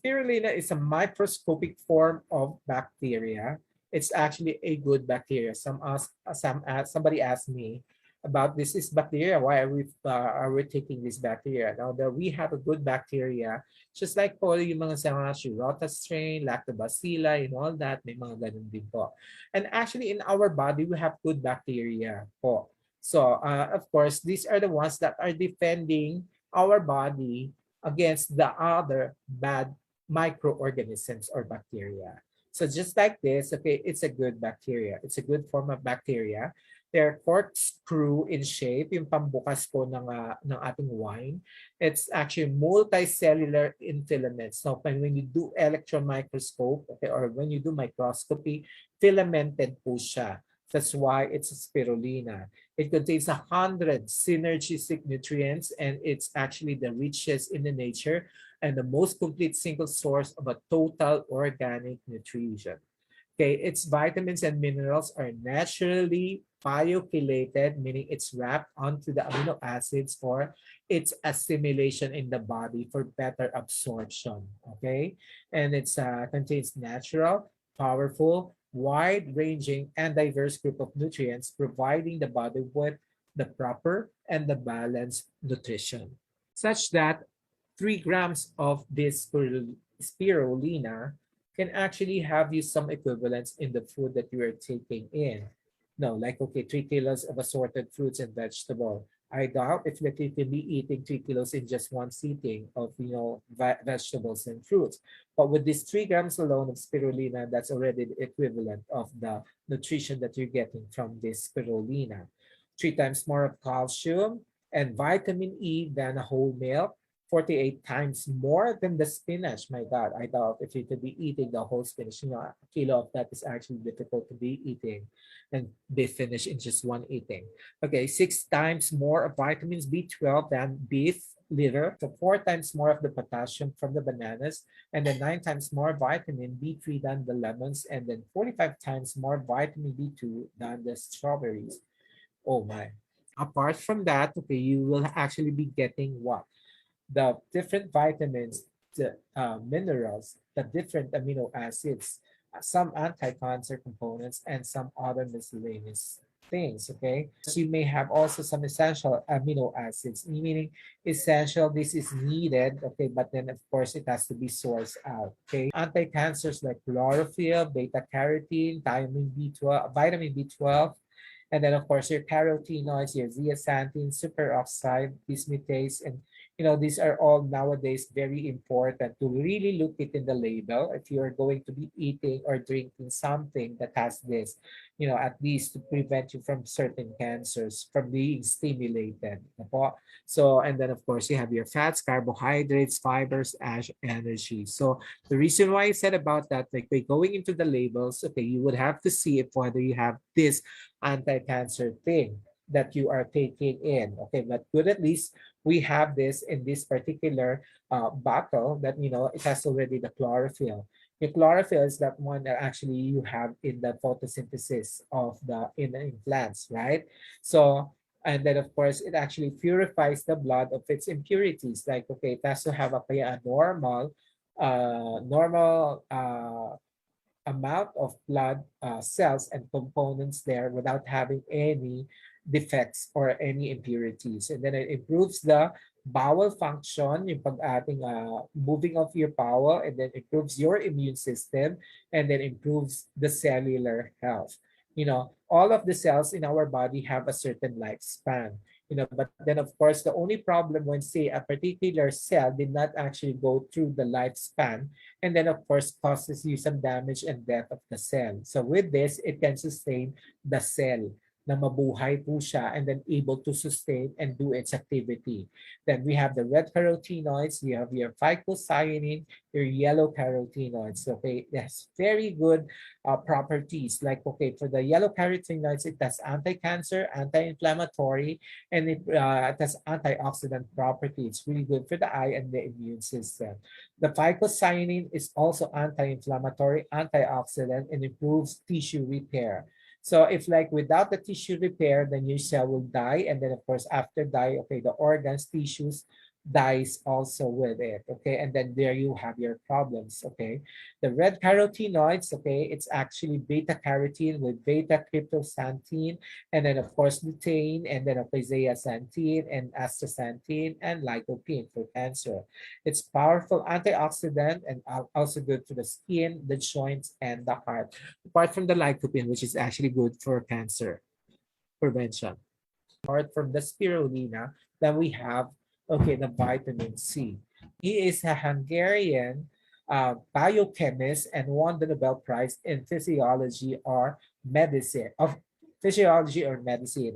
spirulina is a microscopic form of bacteria. It's actually a good bacteria. Somebody asked me about this bacteria. Why are we taking this bacteria? Now that we have a good bacteria, just like po yung mga sa mga Shirota strain, Lactobacilli, and all that, may mga ganun din po. And actually, in our body, we have good bacteria po. So, of course, these are the ones that are defending our body against the other bad microorganisms or bacteria. So just like this, okay, it's a good bacteria. It's a good form of bacteria. They're corkscrew in shape, yung pambukas po ng ating wine. It's actually multicellular in filaments. So when you do electron microscope, okay, or when you do microscopy, filamented po siya. That's why it's a spirulina. It contains 100 synergistic nutrients, and it's actually the richest in the nature and the most complete single source of a total organic nutrition. Okay, its vitamins and minerals are naturally biochelated, meaning it's wrapped onto the amino acids for its assimilation in the body for better absorption. Okay, and it contains natural, powerful, wide-ranging, and diverse group of nutrients, providing the body with the proper and the balanced nutrition, such that 3 grams of this spirulina can actually have you some equivalents in the food that you are taking in. No, like, okay, 3 kilos of assorted fruits and vegetable. I doubt if like you can be eating 3 kilos in just one sitting of, vegetables and fruits. But with these 3 grams alone of spirulina, that's already the equivalent of the nutrition that you're getting from this spirulina. 3 times more of calcium and vitamin E than a whole milk. 48 times more than the spinach. My God, I doubt if you could be eating the whole spinach. A kilo of that is actually difficult to be eating and be finished in just one eating. Okay, 6 times more of vitamins B12 than beef liver. So 4 times more of the potassium from the bananas, and then 9 times more vitamin B3 than the lemons, and then 45 times more vitamin B2 than the strawberries. Oh my. Apart from that, okay, you will actually be getting what? The different vitamins, the minerals, the different amino acids, some anti-cancer components, and some other miscellaneous things. Okay, so you may have also some essential amino acids, meaning essential. This is needed. Okay, but then of course it has to be sourced out. Okay, anti-cancers like chlorophyll, beta carotene, vitamin B12. And then, of course, your carotenoids, your zeaxanthin, superoxide, dismutase, and these are all nowadays very important to really look it in the label if you are going to be eating or drinking something that has this, at least to prevent you from certain cancers from being stimulated. So, and then of course you have your fats, carbohydrates, fibers, ash, energy. So the reason why I said about that, like by going into the labels, okay, you would have to see if whether you have this anti-cancer thing that you are taking in. Okay, but good, at least we have this in this particular bottle that it has already the chlorophyll. The chlorophyll is that one that actually you have in the photosynthesis of in plants, right? So, and then of course it actually purifies the blood of its impurities. Like, okay, it has to have a normal amount of blood cells and components there without having any defects or any impurities. And then it improves the bowel function, yung pag-ating moving of your bowel, and then improves your immune system, and then improves the cellular health. All of the cells in our body have a certain lifespan. But then of course the only problem when say a particular cell did not actually go through the lifespan, and then of course causes you some damage and death of the cell. So with this, it can sustain the cell na mabuhay po siya and then able to sustain and do its activity. Then we have the red carotenoids, you have your phycocyanin, your yellow carotenoids. Okay, yes, very good properties. Like, okay, for the yellow carotenoids, it has anti-cancer, anti-inflammatory, and it has antioxidant property. It's really good for the eye and the immune system. The phycocyanin is also anti-inflammatory, antioxidant, and improves tissue repair. So if like without the tissue repair, then your cell will die. And then of course, after die, okay, the organs, tissues dies also with it. Okay, and then there you have your problems. Okay, the red carotenoids. Okay, it's actually beta carotene with beta cryptoxanthine, and then of course lutein, and then of course zeaxanthine and astaxanthin and lycopene for cancer. It's powerful antioxidant and also good for the skin, the joints, and the heart. Apart from the lycopene, which is actually good for cancer prevention. Apart from the spirulina, then we have, okay, the vitamin C. He is a Hungarian biochemist and won the Nobel Prize in physiology or medicine in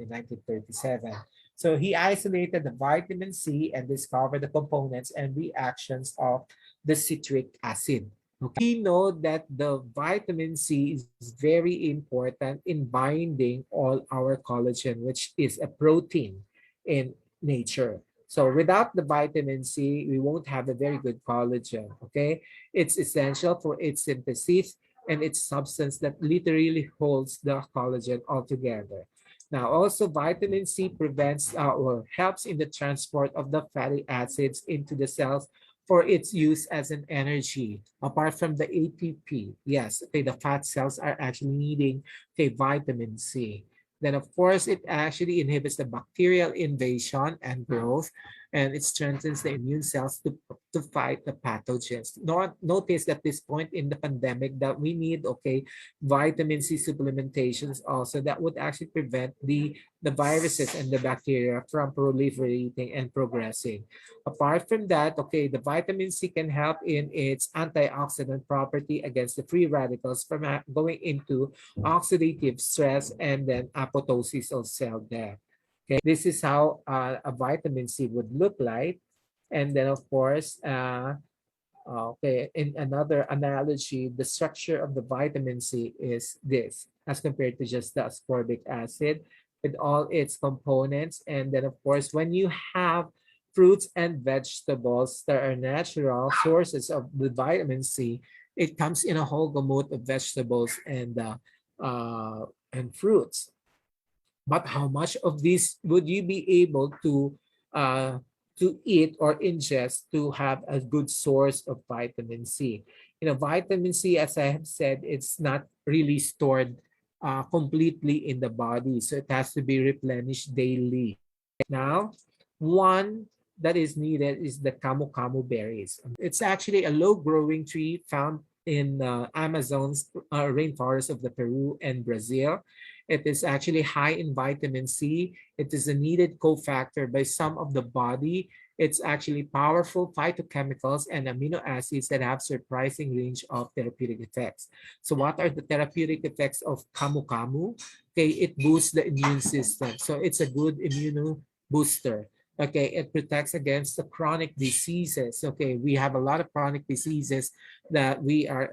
1937. So he isolated the vitamin C and discovered the components and reactions of the citric acid. Okay. We know that the vitamin C is very important in binding all our collagen, which is a protein in nature. So without the vitamin C, we won't have a very good collagen. Okay. It's essential for its synthesis and its substance that literally holds the collagen all together. Now, also vitamin C prevents or helps in the transport of the fatty acids into the cells for its use as an energy. Apart from the ATP, yes, okay, the fat cells are actually needing, okay, vitamin C. Then, of course, it actually inhibits the bacterial invasion and growth, and it strengthens the immune cells to fight the pathogens. Notice at this point in the pandemic that we need, okay, vitamin C supplementations also that would actually prevent the viruses and the bacteria from proliferating and progressing. Apart from that, okay, the vitamin C can help in its antioxidant property against the free radicals from going into oxidative stress and then apoptosis of cell death. Okay, this is how a vitamin C would look like. And then, of course, okay, in another analogy, the structure of the vitamin C is this, as compared to just the ascorbic acid with all its components. And then, of course, when you have fruits and vegetables that are natural sources of the vitamin C, it comes in a whole gamut of vegetables and fruits. But how much of this would you be able uh, to eat or ingest to have a good source of vitamin C? You know, vitamin C, as I have said, it's not really stored completely in the body, so it has to be replenished daily. Now, one that is needed is the camu camu berries. It's actually a low-growing tree found in Amazon's rainforest of the Peru and Brazil. It is actually high in vitamin C. It is a needed cofactor by some of the body. It's actually powerful phytochemicals and amino acids that have surprising range of therapeutic effects. So what are the therapeutic effects of camu camu? Okay, it boosts the immune system. So it's a good immune booster. Okay, it protects against the chronic diseases. Okay, we have a lot of chronic diseases that we are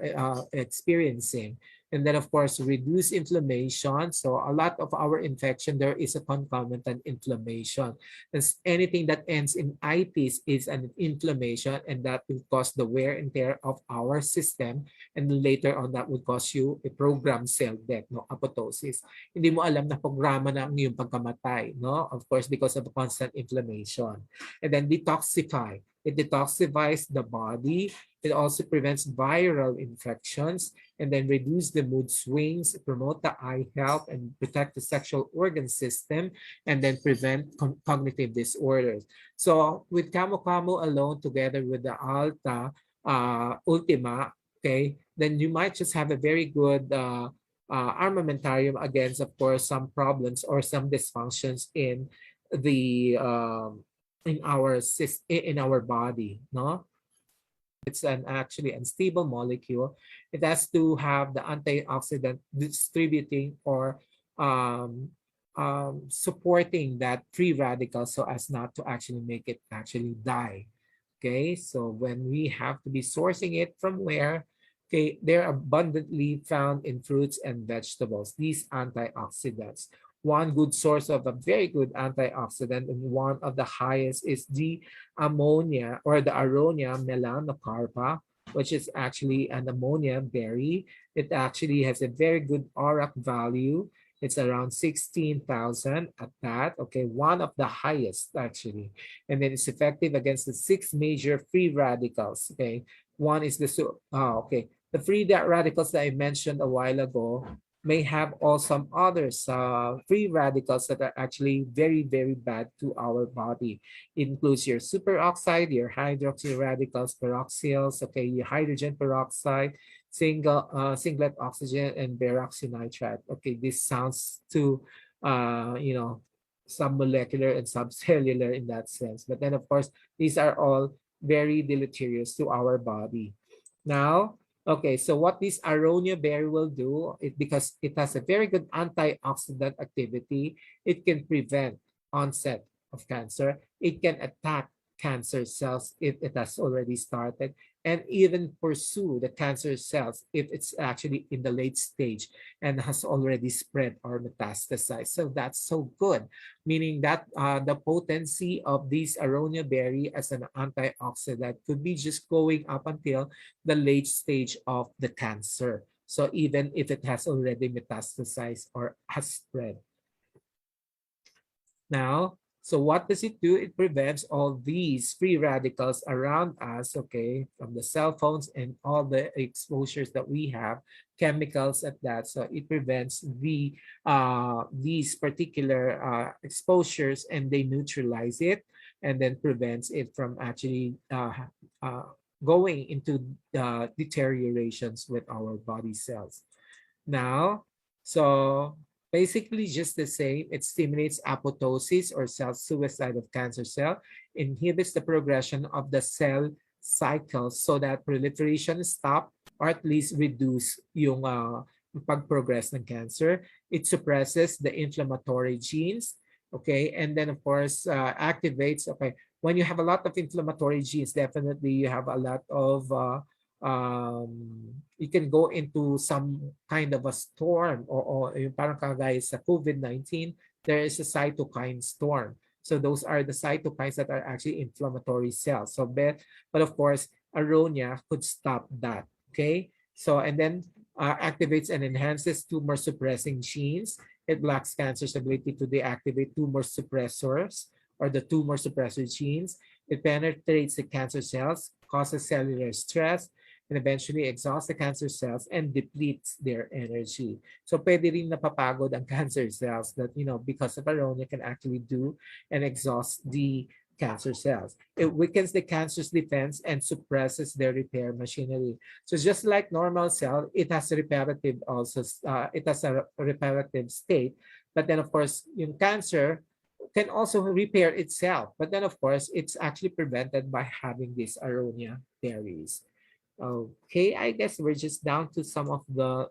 experiencing. And then, of course, reduce inflammation. So a lot of our infection, there is a concomitant inflammation. As anything that ends in itis is an inflammation, and that will cause the wear and tear of our system. And later on, that would cause you a programmed cell death, no, apoptosis. Hindi mo alam na programa na ang iyong pagkamatay, no? Of course, because of the constant inflammation. And then detoxify. It detoxifies the body. It also prevents viral infections and then reduce the mood swings, promote the eye health, and protect the sexual organ system, and then prevent cognitive disorders. So with Camu Camu alone, together with the Alta Ultima, okay, then you might just have a very good armamentarium against, of course, some problems or some dysfunctions the in our body, no? It's an actually unstable molecule. It has to have the antioxidant distributing or supporting that free radical so as not to actually make it actually die. Okay, so when we have to be sourcing it from where, okay, they're abundantly found in fruits and vegetables, these antioxidants. One good source of a very good antioxidant and one of the highest is the ammonia or the Aronia melanocarpa, which is actually an ammonia berry. It actually has a very good ORAC value. It's around 16,000 at that. Okay, one of the highest actually. And then it's effective against the 6 major free radicals. Okay, one is okay. The free radicals that I mentioned a while ago may have also some others, free radicals that are actually very, very bad to our body. It includes your superoxide, your hydroxy radicals, peroxyls, okay, your hydrogen peroxide, singlet oxygen, and peroxynitride. Okay, this sounds too, submolecular and subcellular in that sense. But then, of course, these are all very deleterious to our body. Now, okay, so what this aronia berry will do, because it has a very good antioxidant activity, it can prevent onset of cancer. It can attack cancer cells if it has already started, and even pursue the cancer cells if it's actually in the late stage and has already spread or metastasized. So that's so good, meaning that the potency of this aronia berry as an antioxidant could be just going up until the late stage of the cancer. So even if it has already metastasized or has spread. Now, so what does it do? It prevents all these free radicals around us, okay, from the cell phones and all the exposures that we have, chemicals at that. So it prevents these particular exposures, and they neutralize it, and then prevents it from actually going into deteriorations with our body cells. Now, so basically just the same. It stimulates apoptosis or cell suicide of cancer cell, inhibits the progression of the cell cycle so that proliferation stop or at least reduce yung pag-progress ng cancer. It suppresses the inflammatory genes, okay? And then of course, activates, okay, when you have a lot of inflammatory genes, definitely you have a lot of you can go into some kind of a storm, or yung parang kagaya sa COVID-19, there is a cytokine storm. So those are the cytokines that are actually inflammatory cells. So, but of course, aronia could stop that. Okay. So, and then activates and enhances tumor suppressing genes. It blocks cancer's ability to deactivate tumor suppressors or the tumor suppressor genes. It penetrates the cancer cells, causes cellular stress, and eventually exhausts the cancer cells and depletes their energy. So pwede rin napapagod ang cancer cells that, because of aronia can actually do and exhaust the cancer cells. It weakens the cancer's defense and suppresses their repair machinery. So just like normal cell, it has a reparative also, it has a reparative state. But then of course, yung cancer can also repair itself. But then of course, it's actually prevented by having these aronia berries. Okay, I guess we're just down to some of the,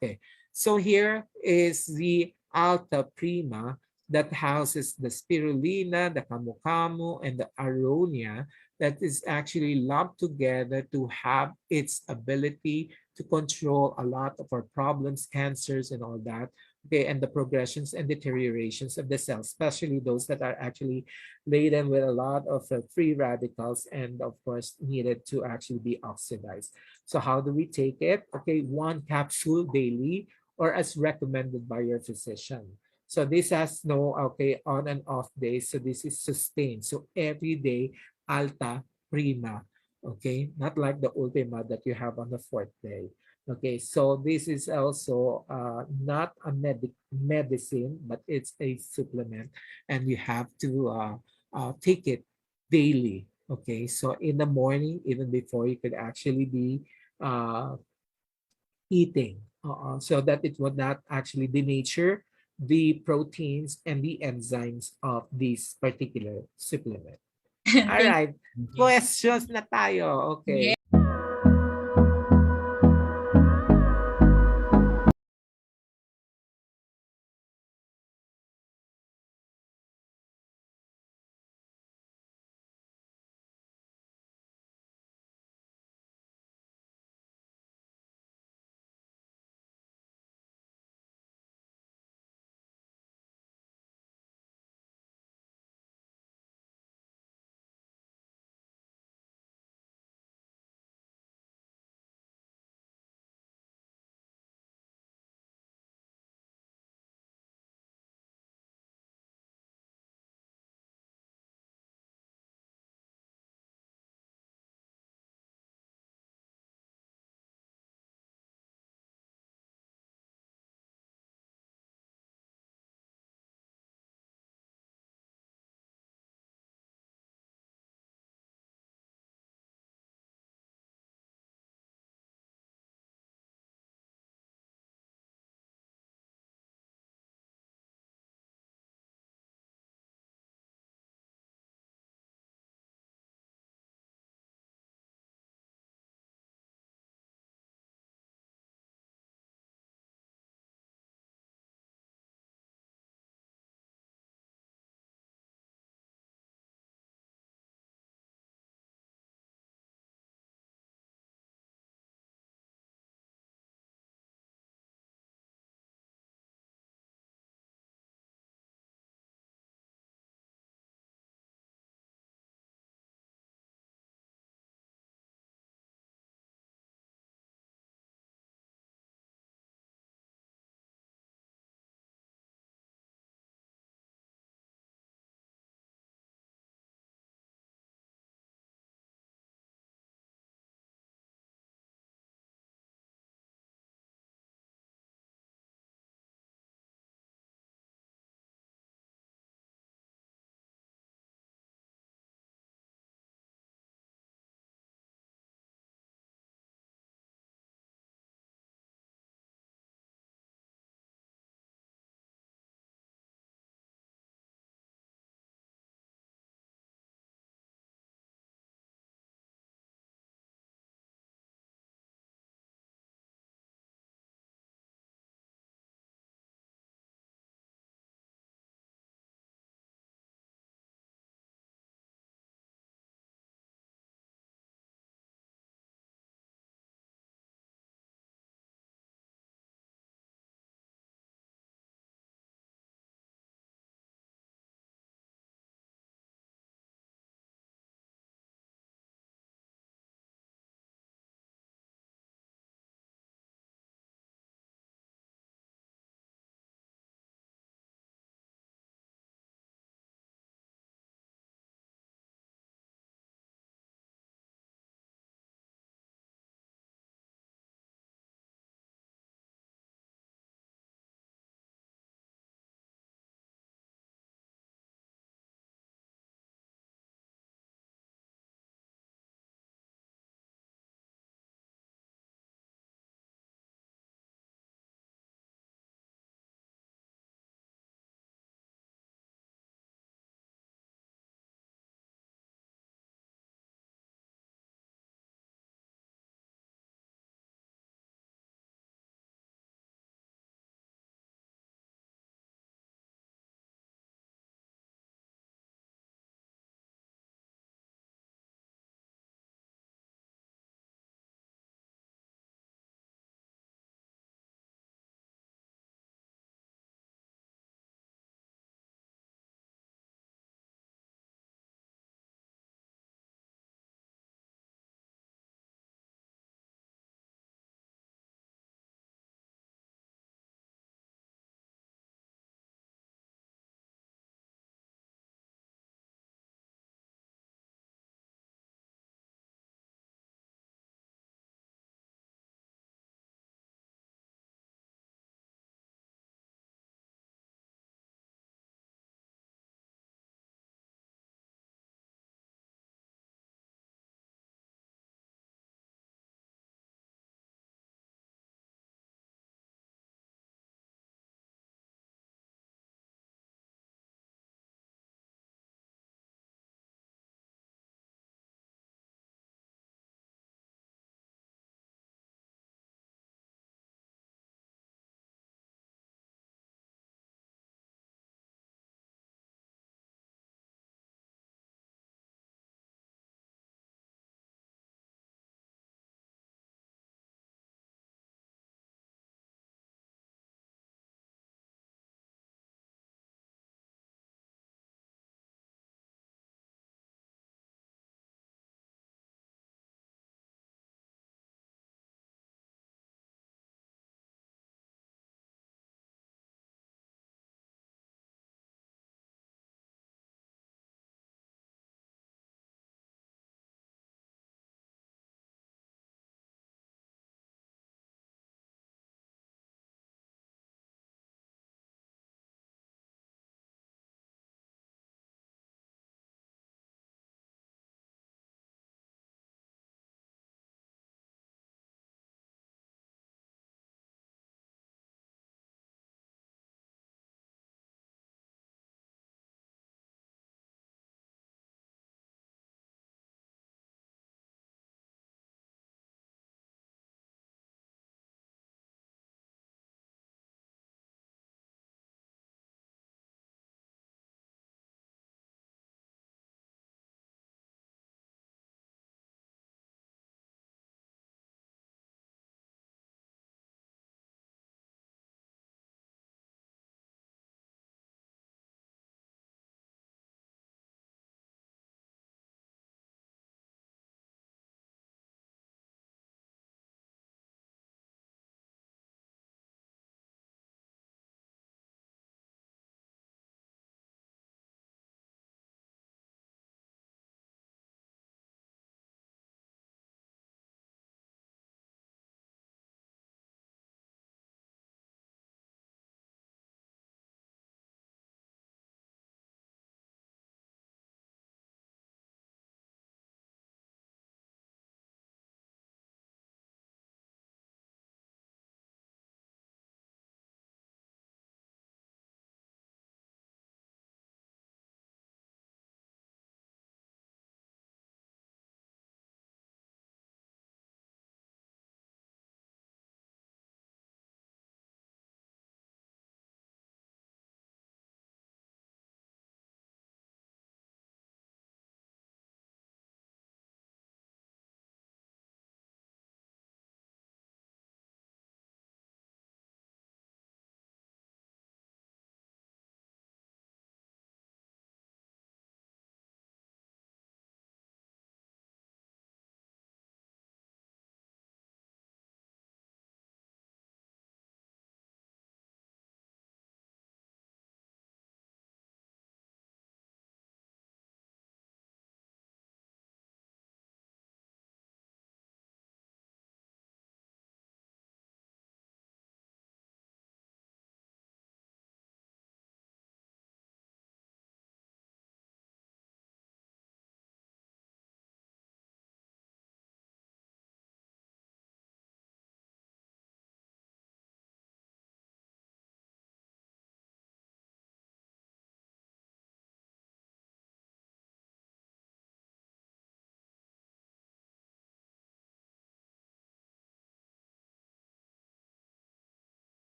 okay. So here is the Alta Prima that houses the spirulina, the camu-camu, and the aronia that is actually lumped together to have its ability to control a lot of our problems, cancers, and all that. Okay, and the progressions and deteriorations of the cells, especially those that are actually laden with a lot of free radicals and of course needed to actually be oxidized. So how do we take it? Okay, 1 capsule daily or as recommended by your physician. So this has no, okay, on and off days. So this is sustained. So every day, Alta Prima. Okay, not like the Ultima that you have on the 4th day. Okay, so this is also not a medicine, but it's a supplement, and you have to take it daily. Okay, so in the morning, even before you could actually be eating, so that it would not actually denature the proteins and the enzymes of this particular supplement. All Thank right, you. questions na tayo. Okay.